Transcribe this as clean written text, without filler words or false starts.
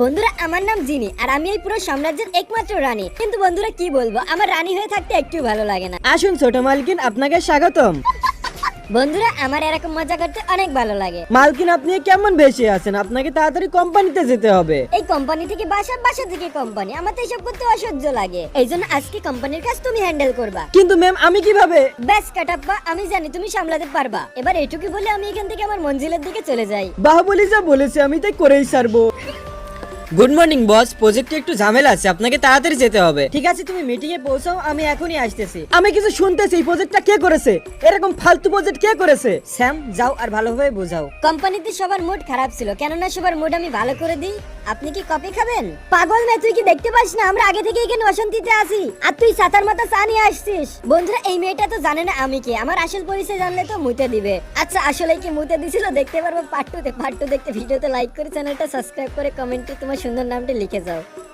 বন্ধুরা আমার নাম জিনি আর আমি এই পুরো সাম্রাজ্যের একমাত্র রানী। কিন্তু বন্ধুরা কি বলবো, আমার রানী হয়ে থাকতে একটু ভালো লাগে না। আসুন ছোট মালকিন, আপনাকে স্বাগতম। বন্ধুরা আমার এরকম মজা করতে অনেক ভালো লাগে। মালকিন আপনি কেমন বেশি আছেন? আপনাকে তাড়াতাড়ি কোম্পানিতে যেতে হবে। এই কোম্পানি থেকে বাসা, বাসা থেকে কোম্পানি, আমার তো এসব করতে অসহ্য লাগে। এই জন্য আজকে কোম্পানির কাজ তুমি হ্যান্ডেল করবা। কিন্তু ম্যাম আমি কিভাবে? ব্যাস কাটাপ্পা, আমি জানি তুমি সামলাতে পারবা। এবার এটুকু বলে আমি এখান থেকে আমার মঞ্জিলের দিকে চলে যাই। বাহুবলী যা বলেছে আমি তাই করেই ছাড়বো। গুড মর্নিং বস, প্রজেক্টে একটু ঝামেলা আছে, আপনাকে তাড়াতাড়ি যেতে হবে। ঠিক আছে তুমি মিটিং এ পৌঁছাও, আমি এখনই আসতেছি। আমি কিছু শুনতেছি, এই প্রজেক্টটা কে করেছে? এরকম ফালতু প্রজেক্ট কে করেছে? স্যাম যাও আর ভালোভাবে বোঝাও। কোম্পানিতে সবার মুড খারাপ ছিল, কেননা সবার মুড আমি ভালো করে দিই। আপনি কি কফি খাবেন? পাগল না তুই কি দেখতে পাস না আমরা আগে থেকে এখানে অশান্তিতে আছি, আর তুই সাতার মাথা চা নিয়ে আসছিস? বন্ধুরা এই মেয়েটা তো জানে না আমি কে, আমার আসল পরিচয় জানলে তো মুতে দিবে। আচ্ছা আসলে কি মুতে দিছিল দেখতে পারবো পার্ট 2 তে। পার্ট 2 দেখতে ভিডিওতে লাইক করে চ্যানেলটা সাবস্ক্রাইব করে কমেন্টে তোমার সুন্দর নামটা লিখে যাও।